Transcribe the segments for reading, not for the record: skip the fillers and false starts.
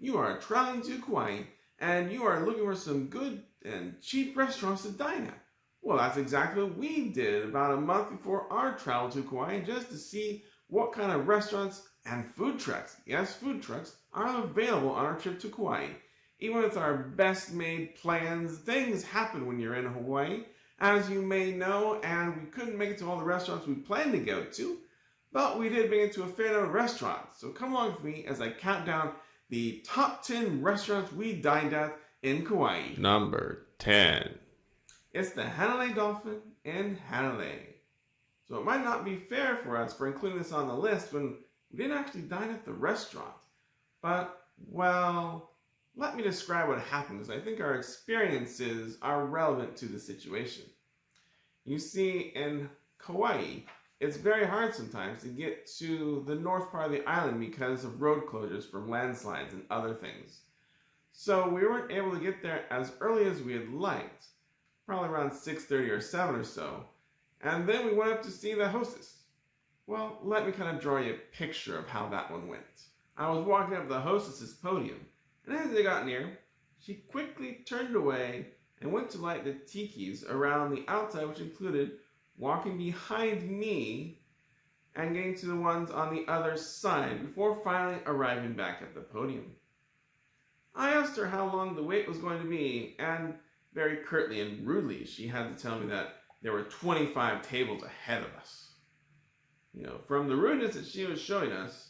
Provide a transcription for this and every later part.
You are traveling to Kauai and you are looking for some good and cheap restaurants to dine at. Well, that's exactly what we did about a month before our travel to Kauai, just to see what kind of restaurants and food trucks, yes, food trucks, are available on our trip to Kauai. Even with our best made plans, things happen when you're in Hawaii, as you may know, and we couldn't make it to all the restaurants we planned to go to, but we did make it to a fair number of restaurants. So come along with me as I count down the top 10 restaurants we dined at in Kauai. Number 10. It's the Hanalei Dolphin in Hanalei. So it might not be fair for us for including this on the list when we didn't actually dine at the restaurant. But, well, let me describe what happened, because I think our experiences are relevant to the situation. You see, in Kauai, it's very hard sometimes to get to the north part of the island because of road closures from landslides and other things. So we weren't able to get there as early as we had liked, probably around 6:30 or 7 or so. And then we went up to see the hostess. Well, let me kind of draw you a picture of how that one went. I was walking up the hostess's podium, and as they got near, she quickly turned away and went to light the tikis around the outside, which included walking behind me and getting to the ones on the other side before finally arriving back at the podium. I asked her how long the wait was going to be, and very curtly and rudely, she had to tell me that there were 25 tables ahead of us. From the rudeness that she was showing us,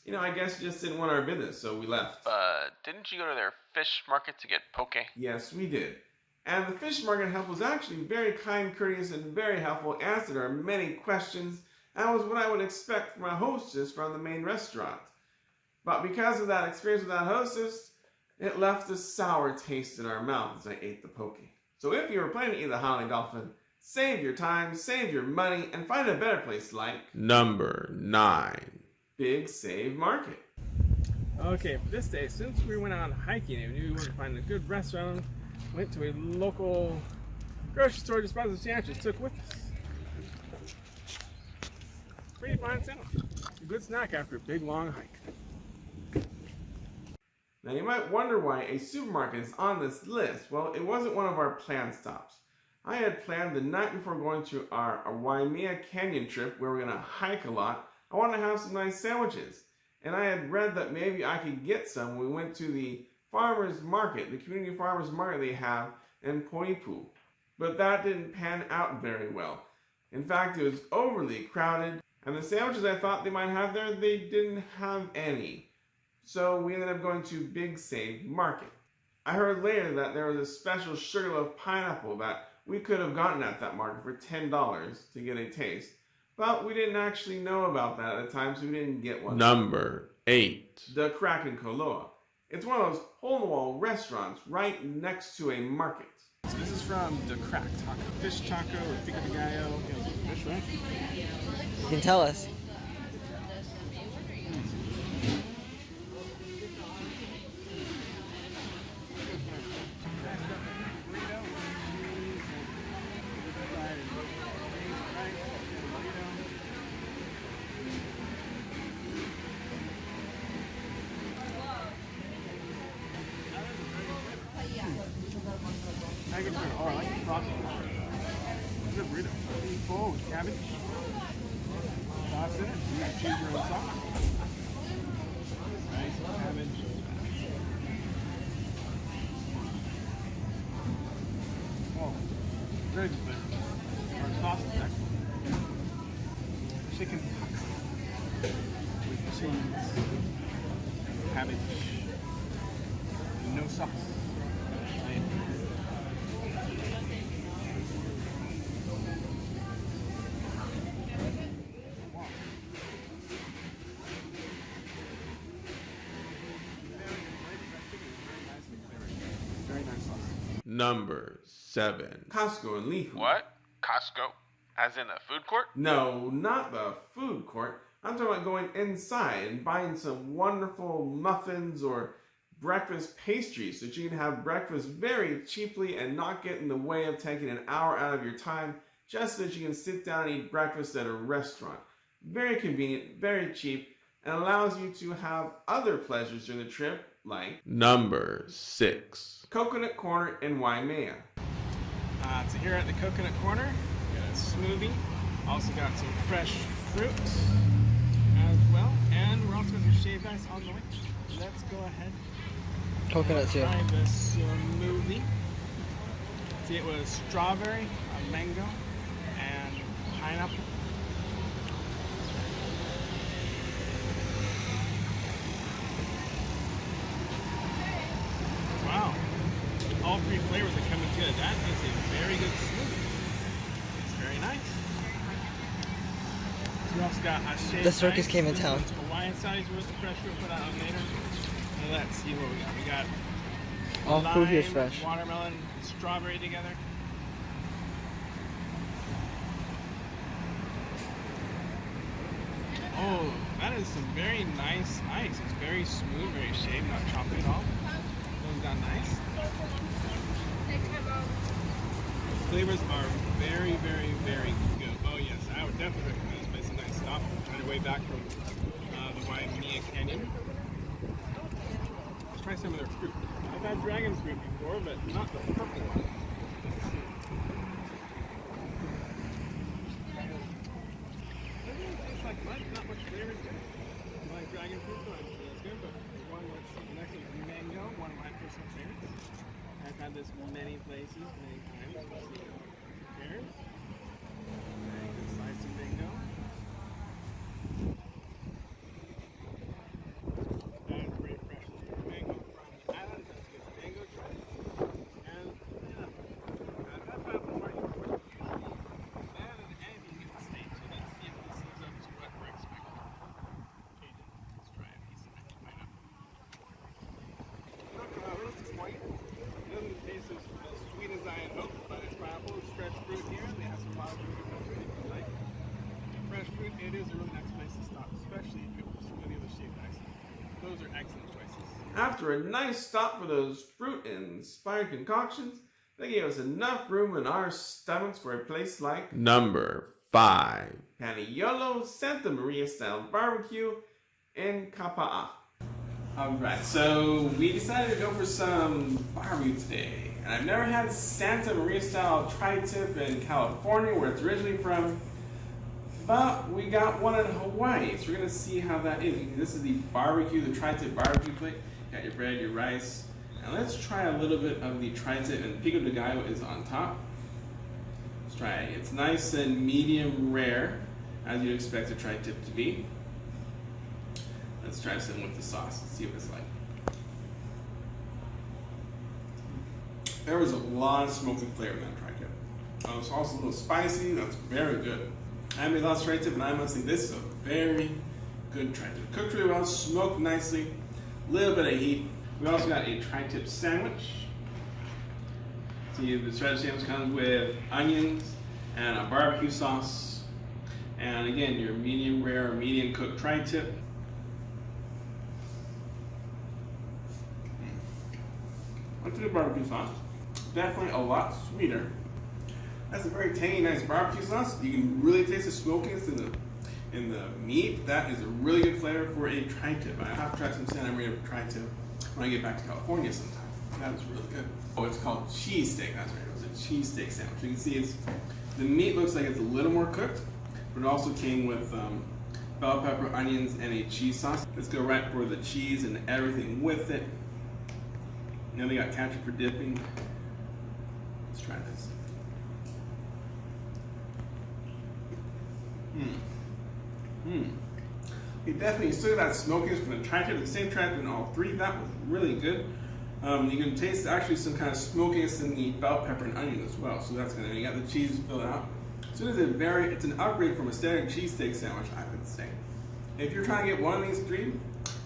I guess she just didn't want our business, so we left. Didn't you go to their fish market to get poke? Yes, we did. And the fish market help was actually very kind, courteous, and very helpful, answered our many questions, and was what I would expect from a hostess from the main restaurant. But because of that experience with that hostess, it left a sour taste in our mouth as I ate the poke. So if you were planning to eat the Hanalei Dolphin, save your time, save your money, and find a better place like Number 9. Big Save Market. Okay, for this day, since we went out hiking and we knew we wanted to find a good restaurant, went to a local grocery store, just bought some sandwiches, took with us. Pretty fine sandwich. A good snack after a big long hike. Now you might wonder why a supermarket is on this list. Well, it wasn't one of our planned stops. I had planned the night before going to our Waimea Canyon trip, where we're going to hike a lot, I wanted to have some nice sandwiches. And I had read that maybe I could get some when we went to the farmers market, the community farmers market they have in Poipu. But that didn't pan out very well. In fact, it was overly crowded, and the sandwiches I thought they might have there, they didn't have any. So we ended up going to Big Save Market. I heard later that there was a special sugarloaf pineapple that we could have gotten at that market for $10 to get a taste. But we didn't actually know about that at the time, so we didn't get one. Number 8. The Kraken Koloa. It's one of those hole-in-the-wall restaurants right next to a market. So this is from the Crack Taco, fish taco with pico de gallo. Fish, right? You can tell us. Oh, I like the frosting. It's a burrito. Full with cabbage. Sauce in it. You can choose your own sauce. Nice cabbage. Oh, very good flavor. Our sauce is excellent. Chicken taco with cheese, cabbage, and no sauce. Number 7. Costco in Lihu. What? Costco? As in a food court? No, not the food court. I'm talking about going inside and buying some wonderful muffins or breakfast pastries so that you can have breakfast very cheaply and not get in the way of taking an hour out of your time, just so that you can sit down and eat breakfast at a restaurant. Very convenient, very cheap, and allows you to have other pleasures during the trip, like Number 6. Coconut Corner in Waimea. So here at the Coconut Corner, we got a smoothie. Also got some fresh fruit as well. And we're also going to shaved ice on the way. Let's go ahead Coconut too. try this smoothie. See, it was strawberry, a mango, and pineapple. Wow. All three flavors are coming good. That is a very good smoothie. It's very nice. So we also got a shaved The circus ice. came in This town. one's Hawaiian size with the fresh fruit put out later. And let's see what we got. We got All food here is lime, fresh. watermelon, and strawberry together. Oh, that is some very nice ice. It's very smooth, very shaved, not choppy at all. Goes down nice. Flavors are very, very, very good. Oh yes, I would definitely recommend this place. A nice stop on your way back from the Waimea Canyon. Let's try some of their fruit. I've had dragon fruit before, but not the purple one. Tastes like mud, not much flavor to it. I like dragon fruit, so I'm sure that's good, but there's one that's next to mango, one of my personal favorites. I've had this many places, many times. Let's see how it compares. Very good slice of mango. That is pretty fresh. Mango from the island, that's good mango try. And yeah, that pineapple party was usually better than anything in the States. So let's see if this lives up to what we're expecting. Okay, let's try a piece of pineapple. Not gonna really disappoint. It doesn't taste as sweet as I had hoped, but it's pineapple, it's fresh fruit here. They have some wild fruit if you like. Fresh fruit, it is a really nice place to stop, especially if it was smoothie with shaved ice. Those are excellent choices. After a nice stop for those fruit-inspired concoctions, they gave us enough room in our stomachs for a place like Number 5. Paniolo Santa Maria style barbecue in Kauai. Alright, so we decided to go for some barbecue today. And I've never had Santa Maria style tri-tip in California, where it's originally from. But we got one in Hawaii, so we're gonna see how that is. This is the barbecue, the tri-tip barbecue plate. Got your bread, your rice. And let's try a little bit of the tri-tip, and pico de gallo is on top. Let's try it. It's nice and medium rare, as you'd expect a tri-tip to be. Let's try some with the sauce and see what it's like. There was a lot of smoky flavor in that tri-tip. It's also a little spicy. That's very good. I made lots of tri-tip, and I must say this is a very good tri-tip. Cooked really well, smoked nicely, a little bit of heat. We also got a tri-tip sandwich. See, the tri-tip sandwich comes with onions and a barbecue sauce. And again, your medium rare or medium cooked tri-tip. What's the barbecue sauce? Definitely a lot sweeter. That's a very tangy, nice barbecue sauce. You can really taste the smokiness in the meat. That is a really good flavor for a tri-tip. I have to try some Santa Maria tri-tip when I get back to California sometime. That is really good. Oh, it's called cheesesteak. That's right. It was a cheesesteak sandwich. You can see the meat looks like it's a little more cooked, but it also came with bell pepper, onions, and a cheese sauce. Let's go right for the cheese and everything with it. Now we got ketchup for dipping. Let's try this. It definitely still got that smokiness from the tri-tip, the same tri-tip in all three. That was really good. You can taste actually some kind of smokiness in the bell pepper and onion as well. So that's good. You got the cheese filled out. So it's an upgrade from a standard cheesesteak sandwich, I would say. If you're trying to get one of these three,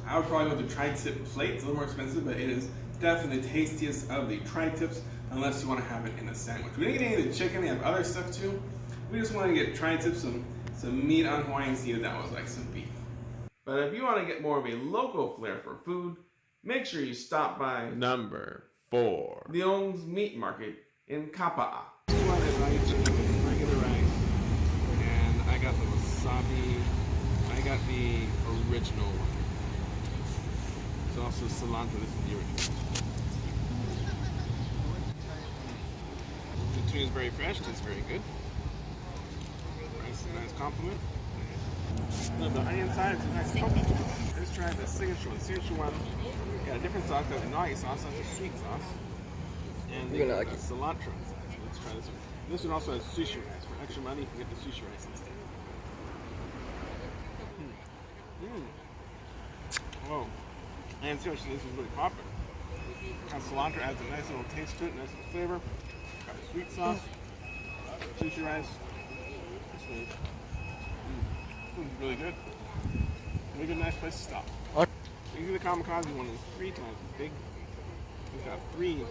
I would probably go with the tri-tip plate. It's a little more expensive, but it is definitely the tastiest of the tri-tips, unless you want to have it in a sandwich. We didn't get any of the chicken. They have other stuff too. We just want to get tri-tips, some meat on Hawaiian sea that was like some beef. But if you want to get more of a local flair for food, make sure you stop by Number 4. Leon's Meat Market in Kauai. This one is regular rice, and I got the wasabi. I got the original one. also cilantro. This is the original. The tuna is very fresh. Tastes very good. Nice compliment. A little bit of onion side. It's a nice compliment. Let's try the signature one. The signature one got a different sauce. Got a nagi sauce. That's a sweet sauce. And You're they gonna got like a cilantro inside. So let's try this one. This one also has sushi rice. For extra money, you can get the sushi rice instead. Whoa. And seriously, this is really popular. Cilantro adds a nice little taste to it, nice little flavor. Got a sweet sauce, sushi rice. This is really good. Really good, nice place to stop. You see the kamikaze one is 3 times as big. It's got 3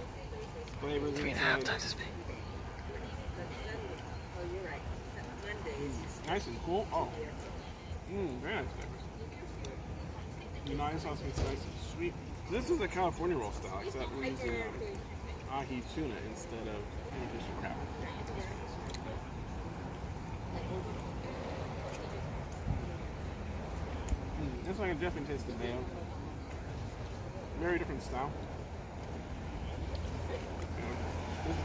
flavors. 3.5 times as big. Nice and cool. Oh. Very nice flavors. The nagi sauce makes it nice and sweet. This is a California roll style, except we're using ahi tuna instead of artificial crab. This one I can definitely taste the mayo. Very different style.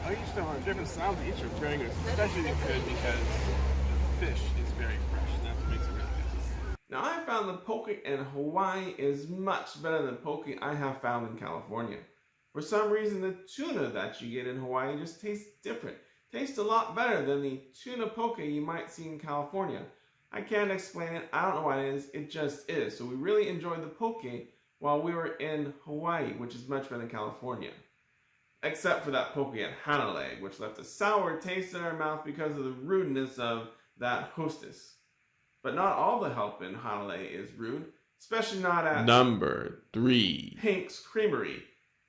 I each still have different styles, but each are very good, especially good because the fish is very fresh, and that's what makes it really good. Now, I found the poke in Hawaii is much better than poke I have found in California. For some reason, the tuna that you get in Hawaii just tastes different. Tastes a lot better than the tuna poke you might see in California. I can't explain it. I don't know what it is. It just is. So we really enjoyed the poke while we were in Hawaii, which is much better than California. Except for that poke at Hanalei, which left a sour taste in our mouth because of the rudeness of that hostess. But not all the help in Hanalei is rude, especially not at Number 3. Pink's Creamery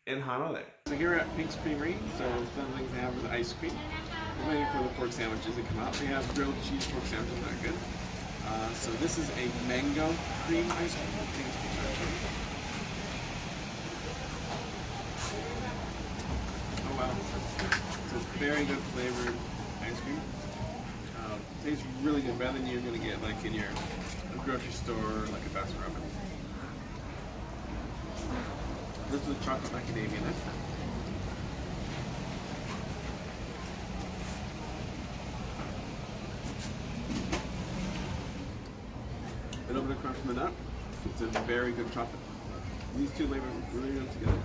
in Hanalei. So here we're at Pink's Creamery, so some things they have is ice cream. We're waiting for the pork sandwiches to come out. They have grilled cheese pork sandwiches that are good. So this is a mango cream ice cream. Oh wow. It's a very good flavored ice cream. Tastes really good, better than you're going to get like in your grocery store, like a Baskin Robbins. This is a chocolate macadamia nut. A little bit of crunch from the nut. It's a very good chocolate. These two flavors really good together.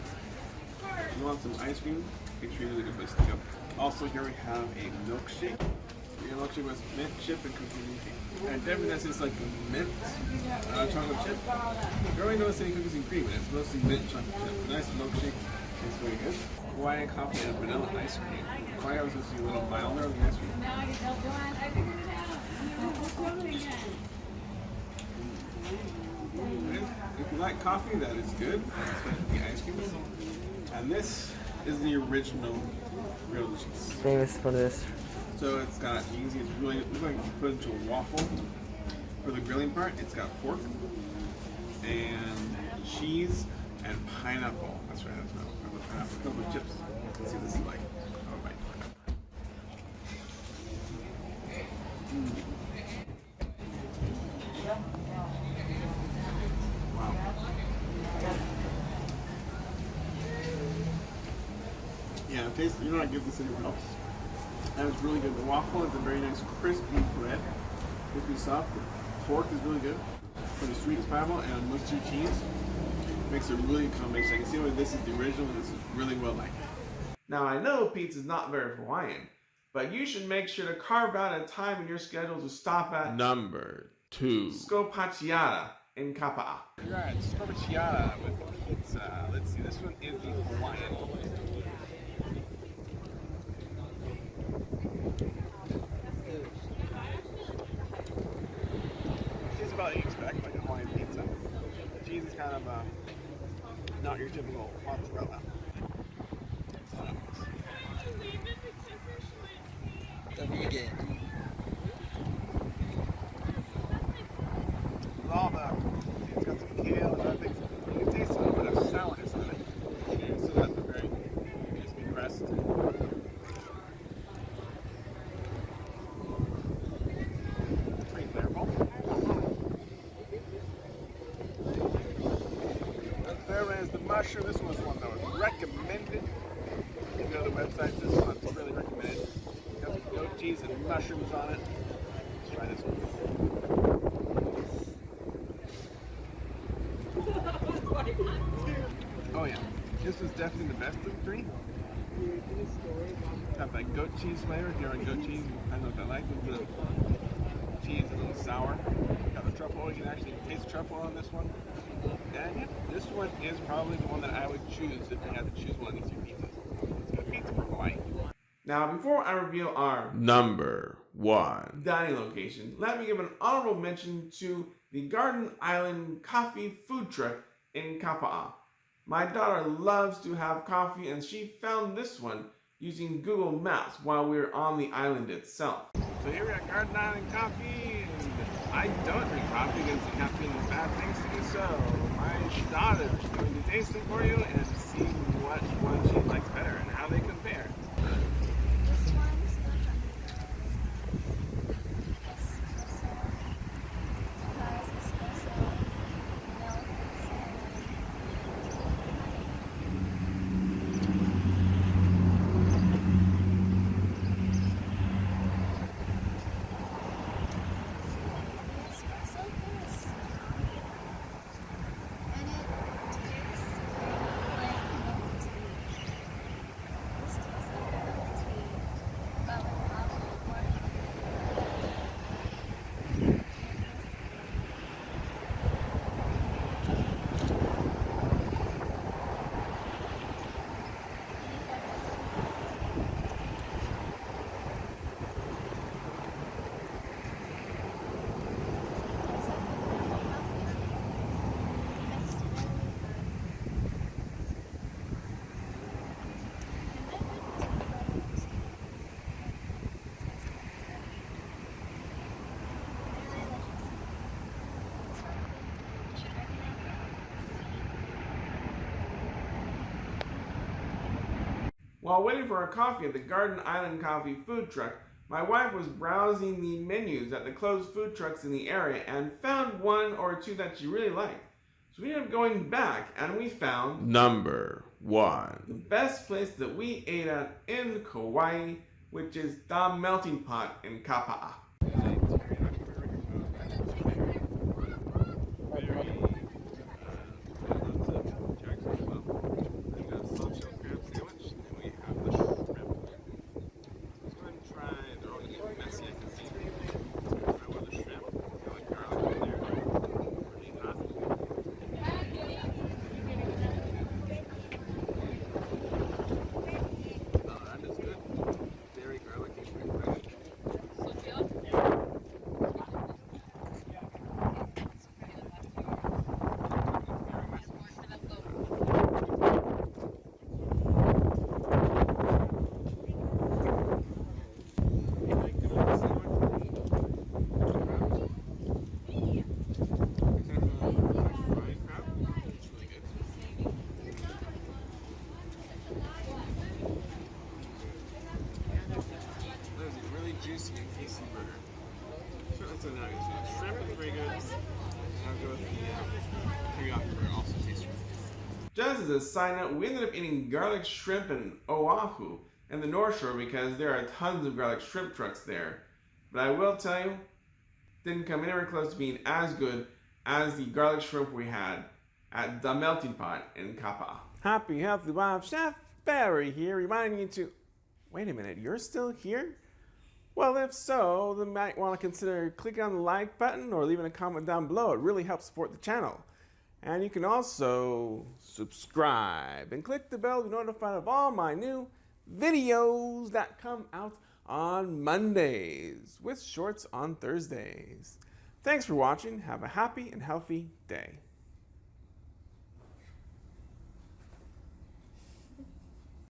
If you want some ice cream, it's a really good place to go. Also, here we have a milkshake. Your milkshake was mint chip and cookies and cream. And definitely that's just like mint chocolate chip. You don't really notice any cookies and cream, and it's mostly mint chocolate chip. A nice milkshake. It's very good. Hawaiian coffee and vanilla ice cream. Kauai was supposed to be a little milder on the ice cream. If you like coffee, that is good. Especially the ice cream. And this is the original grilled cheese. Famous for this. So it's got, you can see it's really, looks like you put it into a waffle. For the grilling part, it's got pork and cheese and pineapple. That's right, that's pineapple. A couple of chips. Let's see what this is like. Oh my. Wow. Yeah, it tastes, you know, I give this anywhere else. And it's really good. The waffle is a very nice crispy bread. Crispy soft. The pork is really good. For the sweet pineapple and mustard cheese. Makes a really good combination. I can see why this is the original and this is really well liked. Now, I know pizza is not very Hawaiian, but you should make sure to carve out a time in your schedule to stop at Number 2. Scopaciata in Kapa'a. You're at Scopaciata with pizza. Let's see, this one is the Hawaiian. It's about what you expect, like a Hawaiian pizza. The cheese is kind of not your typical mozzarella. The vegan. With all the, it's got some kale and other things. You can taste a little bit of sourness on it. You still got the very crispy crust. Pretty flavorful. The third one is one that was recommended. If you go to the website, this one's really recommended. It's got some goat cheese and mushrooms on it. Let's try this one. Oh yeah, this was definitely the best of the three. Got that goat cheese flavor. If you're on goat cheese, I know what I like. With the cheese a little sour. Got the truffle. You can actually taste truffle on this one. And yeah, this one is probably the one that I would choose if I had to choose one of these two pizzas. It's a pizza from Hawaii. Now, before I reveal our Number 1. dining location, let me give an honorable mention to the Garden Island Coffee Food Truck in Kapa'a. My daughter loves to have coffee, and she found this one using Google Maps while we were on the island itself. So here we're at Garden Island Coffee, and I don't drink coffee because you have to do bad things to do so. My daughter is going to taste it for you and see what one she likes better and how they compare. This one's the espresso, milk, espresso is, and it tastes like milk tea. This tastes like milk tea, but with almond water. While waiting for our coffee at the Garden Island Coffee Food Truck, my wife was browsing the menus at the closed food trucks in the area and found one or two that she really liked. So we ended up going back and we found Number the 1. best place that we ate at in Kauai, which is the Melting Pot in Kapa'a. Juicy and tasty burger. So that's a nice one. Shrimp is very good. I'll go with the teriyaki burger, also tastes really good. Just as a side note, we ended up eating garlic shrimp in Oahu and the North Shore because there are tons of garlic shrimp trucks there. But I will tell you, didn't come anywhere close to being as good as the garlic shrimp we had at the Melting Pot in Kapa'a. Happy Healthy Wild Chef Barry here, reminding you to, wait a minute, you're still here? Well, if so, then you might want to consider clicking on the like button or leaving a comment down below. It really helps support the channel. And you can also subscribe and click the bell to be notified of all my new videos that come out on Mondays with shorts on Thursdays. Thanks for watching. Have a happy and healthy day.